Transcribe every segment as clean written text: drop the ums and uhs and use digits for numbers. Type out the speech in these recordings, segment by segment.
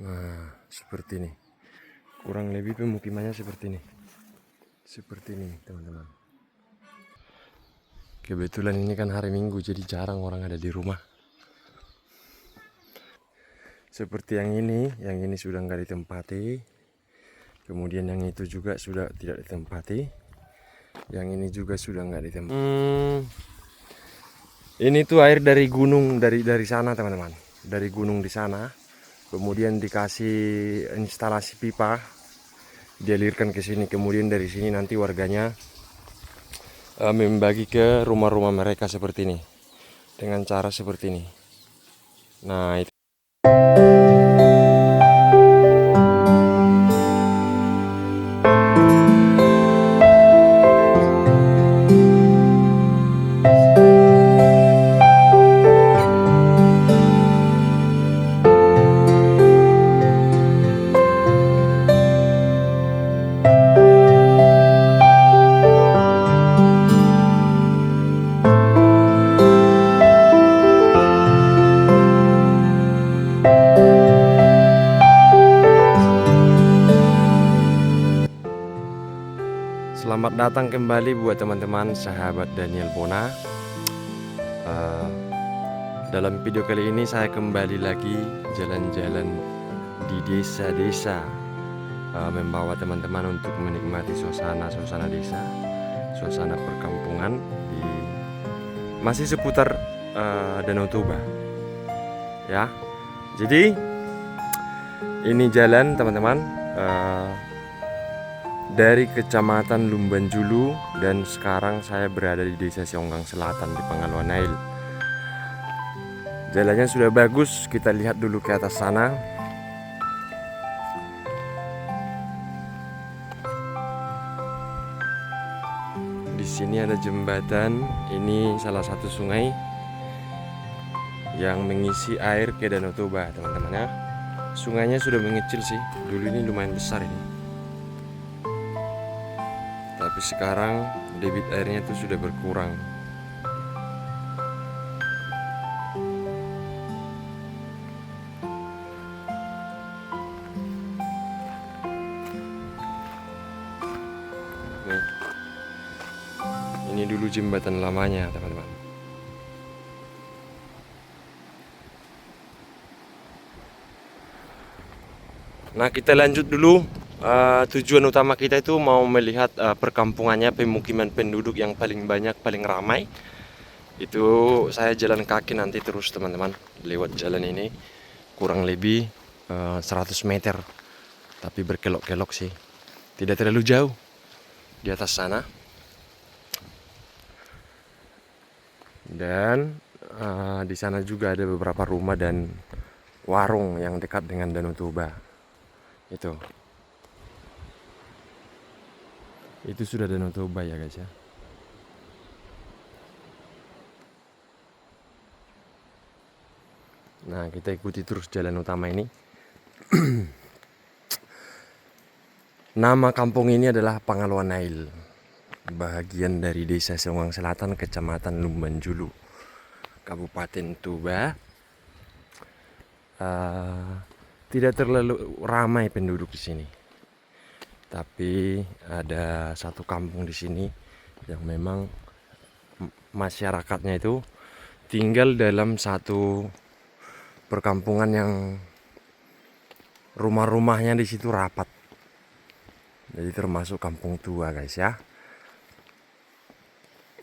Nah, seperti ini. Kurang lebih pemukimannya seperti ini. Seperti ini, teman-teman. Kebetulan ini kan hari Minggu, jadi jarang orang ada di rumah. Seperti yang ini sudah nggak ditempati. Kemudian yang itu juga sudah tidak ditempati. Yang ini juga sudah nggak ditempati. Ini tuh air dari gunung, dari sana, teman-teman. Dari gunung di sana. Kemudian dikasih instalasi pipa, dialirkan ke sini. Kemudian dari sini nanti warganya membagi ke rumah-rumah mereka seperti ini, dengan cara seperti ini. Nah, itu. Selamat datang kembali buat teman-teman sahabat Daniel Bona. Dalam video kali ini saya kembali lagi jalan-jalan di desa-desa, membawa teman-teman untuk menikmati suasana desa, suasana perkampungan di masih seputar Danau Toba. Ya, jadi ini jalan teman-teman. Dari Kecamatan Lumbanjulu, dan sekarang saya berada di Desa Sionggang Selatan di Pangaluan Nail. Jalannya sudah bagus, kita lihat dulu ke atas sana. Di sini ada jembatan, ini salah satu sungai yang mengisi air ke Danau Toba, teman-teman ya. Sungainya sudah mengecil sih, dulu ini lumayan besar ini. Tapi sekarang debit airnya itu sudah berkurang. Nih. Ini dulu jembatan lamanya, teman-teman. Nah, kita lanjut dulu. Tujuan utama kita itu mau melihat perkampungannya, pemukiman penduduk yang paling banyak, paling ramai. Itu saya jalan kaki nanti terus, teman-teman, lewat jalan ini kurang lebih 100 meter, tapi berkelok-kelok sih, tidak terlalu jauh di atas sana. Dan di sana juga ada beberapa rumah dan warung yang dekat dengan Danau Toba. Itu sudah Danau Toba ya guys ya. Nah, kita ikuti terus jalan utama ini. Nama kampung ini adalah Pangaluan Nail, bagian dari Desa Sionggang Selatan, Kecamatan Lumbanjulu, Kabupaten Toba. Tidak terlalu ramai penduduk di sini, tapi ada satu kampung di sini yang memang masyarakatnya itu tinggal dalam satu perkampungan yang rumah-rumahnya di situ rapat. Jadi termasuk kampung tua guys ya.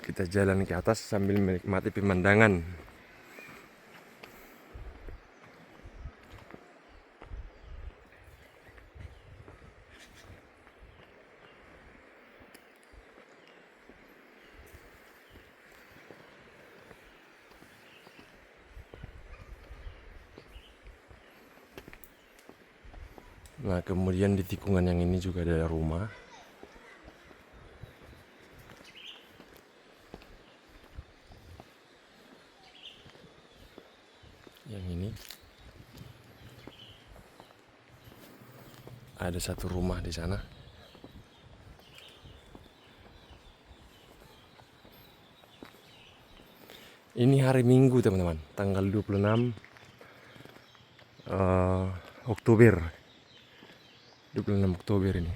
Kita jalan ke atas sambil menikmati pemandangan. Nah, kemudian di tikungan yang ini juga ada rumah. Yang ini ada satu rumah di sana. Ini hari Minggu teman-teman, tanggal 26 Oktober 26 Oktober ini.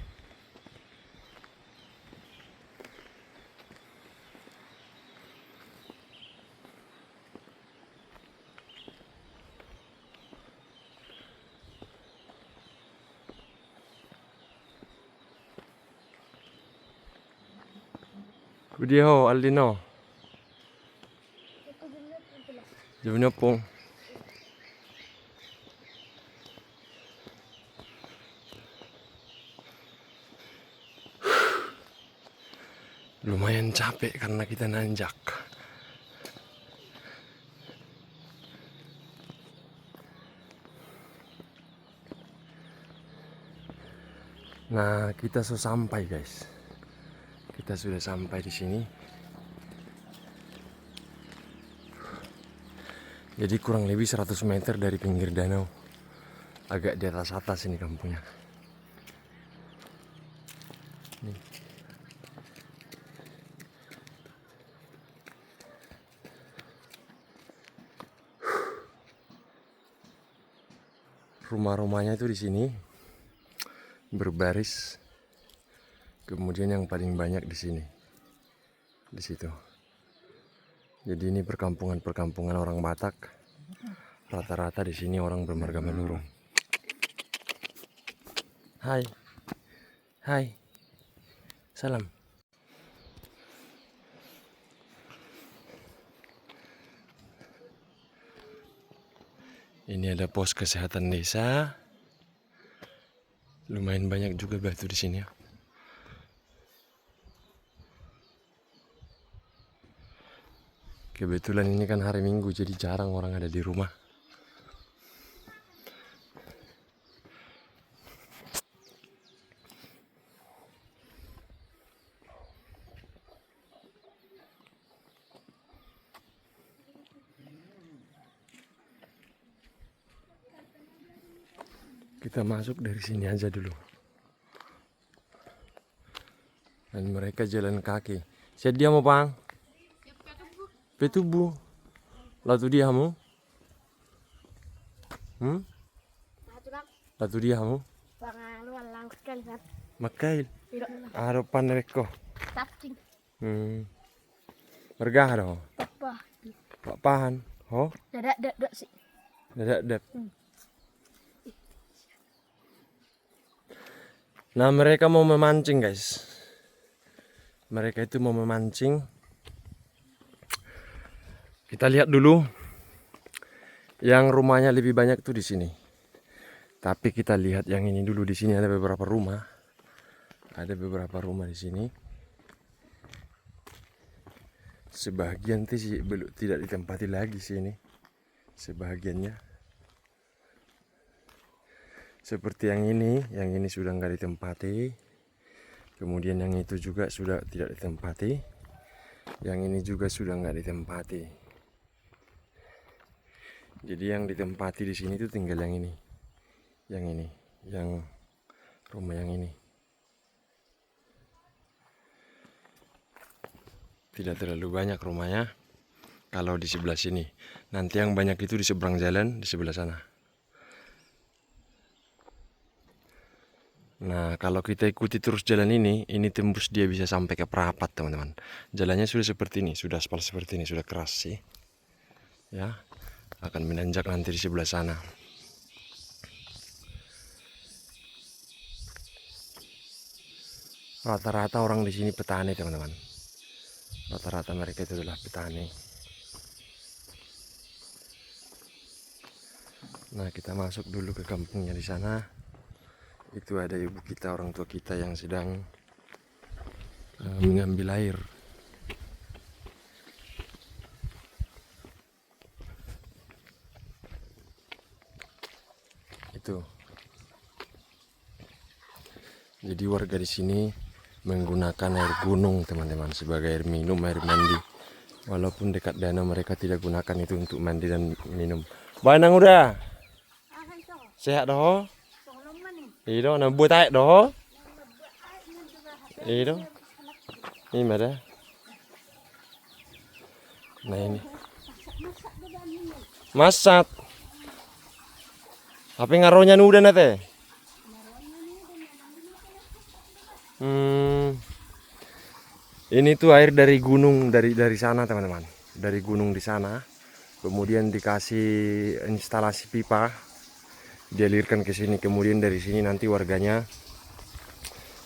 Kudiho Aldino. Jawabnya pong. Lumayan capek karena kita nanjak. Nah, kita sudah sampai, guys. Kita sudah sampai di sini. Jadi kurang lebih 100 meter dari pinggir danau. Agak di atas ini kampungnya. Nih. Rumah-rumahnya itu di sini berbaris. Kemudian yang paling banyak di sini, di situ. Jadi ini perkampungan orang Batak. Rata-rata di sini orang bermarga menurun. Hai, hai, salam. Ini ada pos kesehatan desa. Lumayan banyak juga batu di sini ya. Kebetulan ini kan hari Minggu, jadi jarang orang ada di rumah. Kita masuk dari sini aja dulu. Dan mereka jalan kaki. Saya dia mau bang? Petubu. Latu dia kamu? Latu dia kamu? Makail. Harapan mereka. Mergah dong. Papahan. Oh? Dadak sih. Dadak. Nah, mereka mau memancing, guys. Mereka itu mau memancing. Kita lihat dulu. Yang rumahnya lebih banyak tuh di sini. Tapi kita lihat yang ini dulu. Di sini ada beberapa rumah. Ada beberapa rumah di sini. Sebagian sih belum tidak ditempati lagi sini. Sebagiannya. Seperti yang ini sudah nggak ditempati. Kemudian yang itu juga sudah tidak ditempati. Yang ini juga sudah nggak ditempati. Jadi yang ditempati di sini itu tinggal yang ini, yang rumah yang ini. Tidak terlalu banyak rumahnya. Kalau di sebelah sini, nanti yang banyak itu di seberang jalan di sebelah sana. Nah, kalau kita ikuti terus jalan ini tembus dia bisa sampai ke Perapat, teman-teman. Jalannya sudah seperti ini, sudah aspal seperti ini, sudah keras sih. Ya, akan menanjak nanti di sebelah sana. Rata-rata orang di sini petani, teman-teman. Rata-rata mereka itu adalah petani. Nah, kita masuk dulu ke kampungnya di sana. Itu ada ibu kita, orang tua kita yang sedang mengambil air. Itu. Jadi warga di sini menggunakan air gunung, teman-teman, sebagai air minum, air mandi. Walaupun dekat danau mereka tidak gunakan itu untuk mandi dan minum. Banang udah. Sehat doh. Iyo, nak buat air doh. Iyo. Ini mana? Nah ini. Masak. Apa ngaronya udah nate? Hmm, ini tuh air dari gunung dari sana teman-teman. Dari gunung di sana. Kemudian dikasih instalasi pipa, dialirkan ke sini. Kemudian dari sini nanti warganya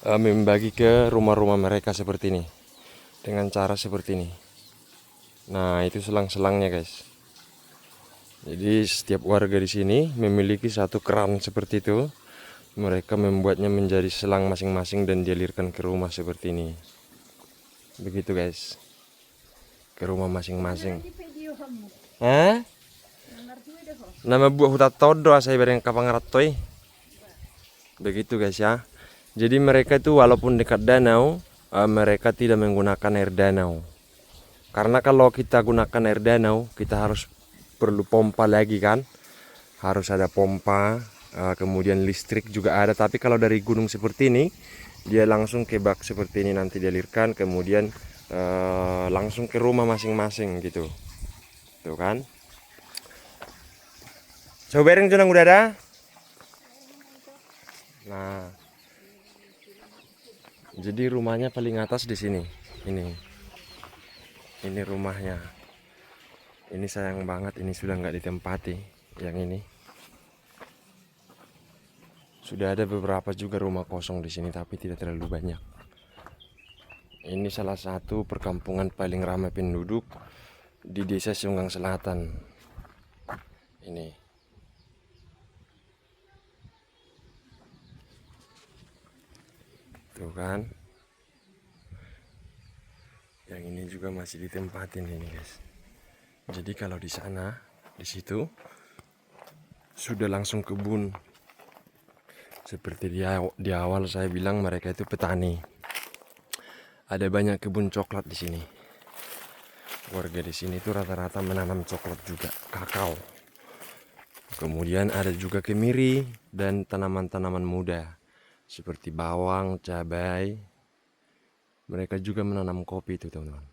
membagi ke rumah-rumah mereka seperti ini. Dengan cara seperti ini. Nah, itu selang-selangnya, guys. Jadi setiap warga di sini memiliki satu keran seperti itu. Mereka membuatnya menjadi selang masing-masing dan dialirkan ke rumah seperti ini. Begitu, guys. Ke rumah masing-masing. Hah? Nama buah hutat todo saya bareng kapang ratoi. Begitu, guys ya. Jadi mereka itu walaupun dekat danau, mereka tidak menggunakan air danau. Karena kalau kita gunakan air danau, kita harus perlu pompa lagi kan. Harus ada pompa, kemudian listrik juga ada. Tapi kalau dari gunung seperti ini, dia langsung ke bak seperti ini nanti dialirkan, kemudian langsung ke rumah masing-masing gitu. Tuh kan. Coba bareng junang udah ada. Nah, jadi rumahnya paling atas di sini. Ini rumahnya. Ini sayang banget, ini sudah nggak ditempati. Yang ini sudah ada beberapa juga rumah kosong di sini, tapi tidak terlalu banyak. Ini salah satu perkampungan paling ramai penduduk di Desa Sunggang Selatan. Ini. Tuh kan. Yang ini juga masih ditempatin ini, guys. Jadi kalau di sana, di situ sudah langsung kebun. Seperti di awal saya bilang mereka itu petani. Ada banyak kebun coklat di sini. Warga di sini itu rata-rata menanam coklat juga, kakao. Kemudian ada juga kemiri dan tanaman-tanaman muda seperti bawang, cabai. Mereka juga menanam kopi itu, teman-teman.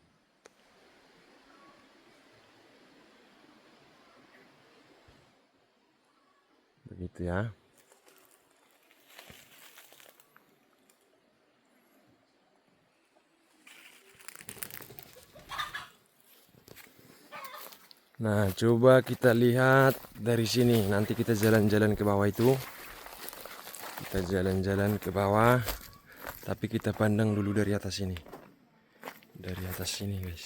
Begitu ya. Nah, coba kita lihat dari sini. Nanti kita jalan-jalan ke bawah itu. Kita jalan-jalan ke bawah. Tapi kita pandang dulu dari atas sini. Dari atas sini, guys.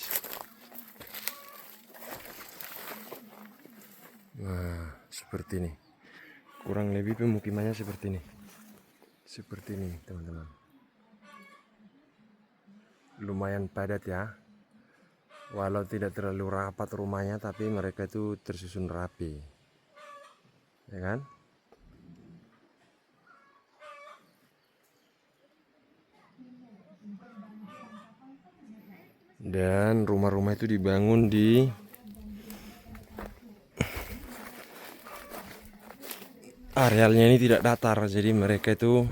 Nah, seperti ini. Kurang lebih pemukimannya seperti ini. Seperti ini, teman-teman. Lumayan padat ya. Walau tidak terlalu rapat rumahnya, tapi mereka itu tersusun rapi. Ya kan? Dan rumah-rumah itu dibangun di arealnya ini tidak datar, jadi mereka itu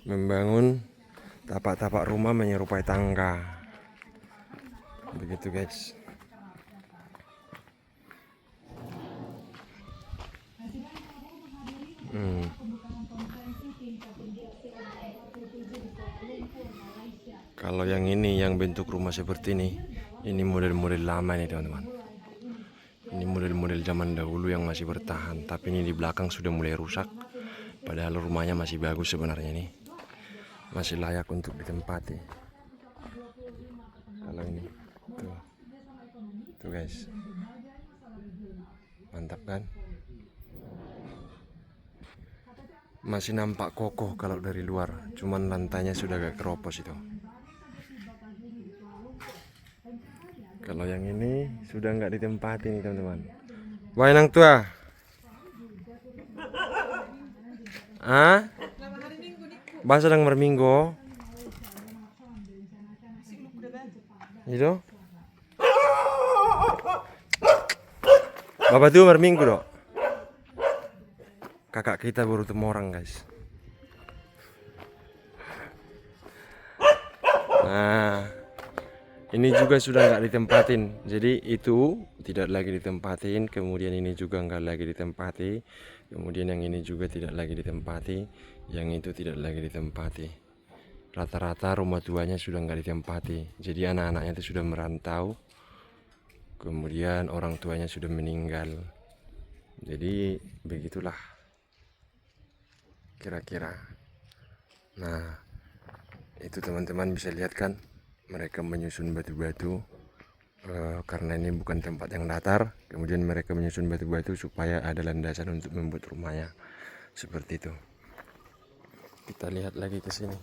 membangun tapak-tapak rumah menyerupai tangga. Begitu, guys. Kalau yang ini, yang bentuk rumah seperti ini model-model lama nih, teman-teman. Ini model-model zaman dahulu yang masih bertahan, tapi ini di belakang sudah mulai rusak. Padahal rumahnya masih bagus sebenarnya nih. Masih layak untuk ditempati. Kalau ini, tuh guys. Mantap kan? Masih nampak kokoh kalau dari luar, cuman lantainya sudah agak keropos itu. Kalau yang ini sudah nggak ditempati nih, teman-teman. Wah, nang tua. Ah? Bah sedang berminggu. Itu? Bapak tuh berminggu dok. Kakak kita baru temu orang, guys. Nah, Ini juga sudah nggak ditempatin. Jadi itu tidak lagi ditempatin. Kemudian ini juga nggak lagi ditempati. Kemudian yang ini juga tidak lagi ditempati. Yang itu tidak lagi ditempati. Rata-rata rumah tuanya sudah nggak ditempati. Jadi anak-anaknya itu sudah merantau. Kemudian orang tuanya sudah meninggal. Jadi begitulah kira-kira. Nah, itu teman-teman bisa lihat kan, mereka menyusun batu-batu karena ini bukan tempat yang datar. Kemudian mereka menyusun batu-batu supaya ada landasan untuk membuat rumahnya seperti itu. Kita lihat lagi ke sini.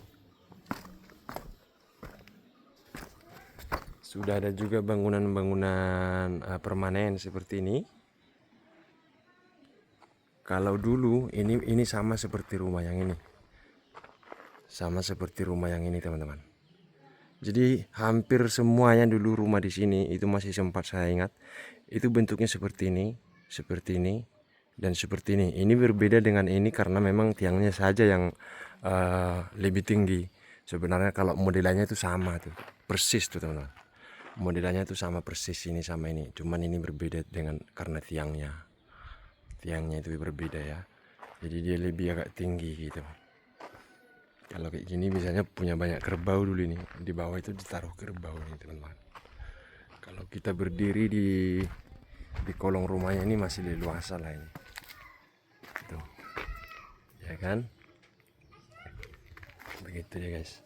Sudah ada juga bangunan-bangunan permanen seperti ini. Kalau dulu ini sama seperti rumah yang ini. Sama seperti rumah yang ini, teman-teman. Jadi hampir semuanya dulu rumah di sini itu masih sempat saya ingat. Itu bentuknya seperti ini, dan seperti ini. Ini berbeda dengan ini karena memang tiangnya saja yang lebih tinggi. Sebenarnya kalau modelannya itu sama tuh, persis tuh teman-teman. Modelannya itu sama persis ini sama ini. Cuman ini berbeda dengan karena tiangnya. Tiangnya itu berbeda ya. Jadi dia lebih agak tinggi gitu. Kalau kayak gini biasanya punya banyak kerbau dulu ini. Di bawah itu ditaruh kerbau nih teman-teman. Kalau kita berdiri di kolong rumahnya ini masih leluasa lah ini. Tuh. Ya kan? Begitu ya guys.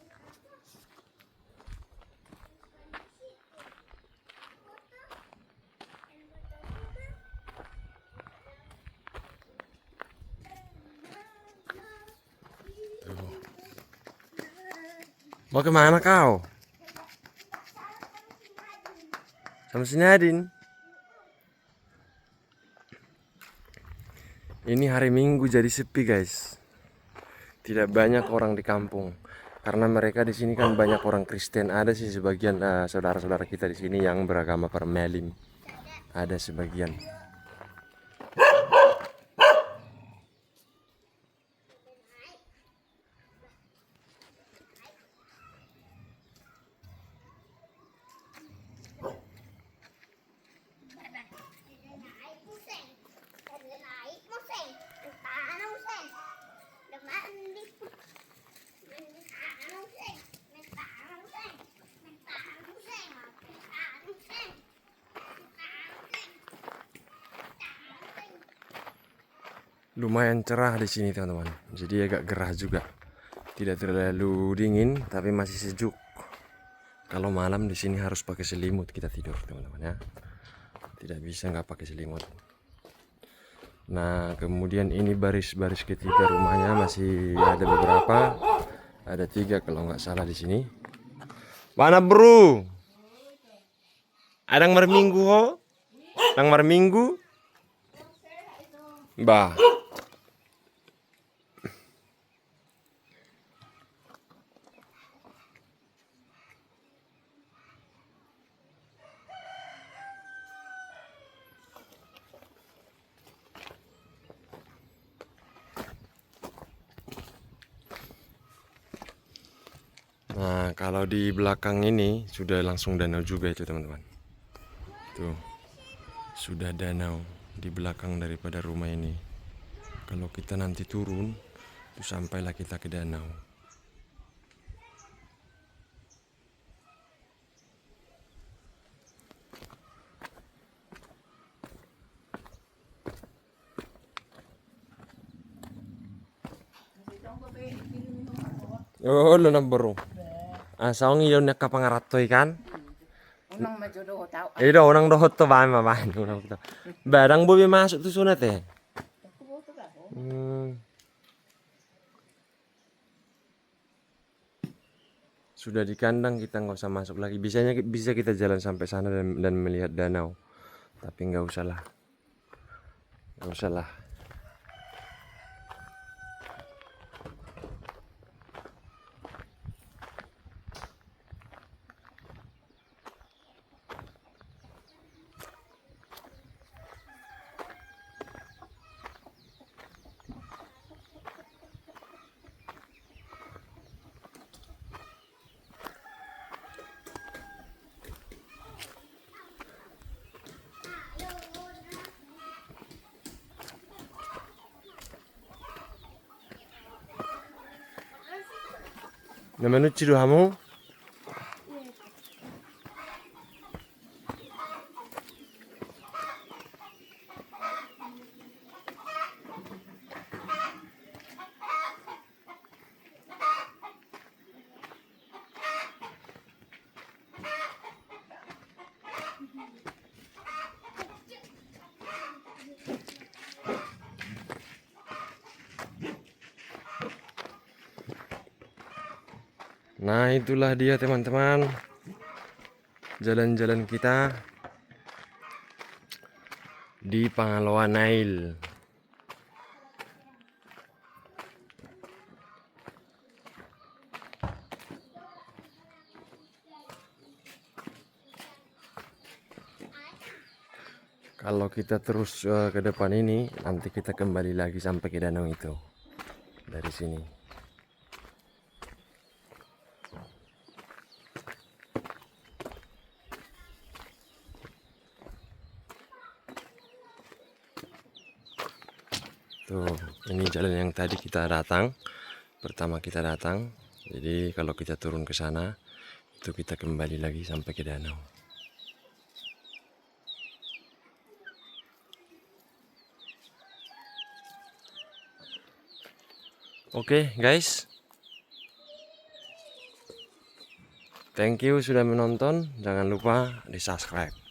Tuh. Mau kemana kau? Sama si Nadine. Ini hari Minggu jadi sepi guys. Tidak banyak orang di kampung. Karena mereka di sini kan banyak orang Kristen. Ada sih sebagian saudara-saudara kita di sini yang beragama Parmelim. Ada sebagian. Lumayan cerah di sini teman-teman. Jadi agak gerah juga. Tidak terlalu dingin tapi masih sejuk. Kalau malam di sini harus pakai selimut kita tidur teman-teman ya. Tidak bisa nggak pakai selimut. Nah kemudian ini baris-baris ketiga rumahnya masih ada beberapa. Ada 3 kalau nggak salah di sini. Mana bro? Ada yang minggu ho? Yang minggu? Bah. Nah, kalau di belakang ini sudah langsung danau juga itu teman-teman. Tuh, sudah danau di belakang daripada rumah ini. Kalau kita nanti turun, itu sampailah kita ke danau. Oh, lo nabaro. Saong iyo nakapangarato ikan. Unang majodoh tao. Ida unang dohot to ba mabahan unang to. Barang bobi masuk tuh sunat eh. Sudah di kandang kita nggak usah masuk lagi. Bisa kita jalan sampai sana dan melihat danau. Tapi nggak usah lah. Nggak usah lah. Namenuci dohamu? Nah, itulah dia teman-teman, jalan-jalan kita di Pangalawa Nail. Kalau kita terus ke depan ini, nanti kita kembali lagi sampai ke danau itu dari sini. Tuh, ini jalan yang tadi kita datang. Pertama kita datang. Jadi kalau kita turun ke sana, itu kita kembali lagi sampai ke danau. Oke, guys. Thank you sudah menonton. Jangan lupa di-subscribe.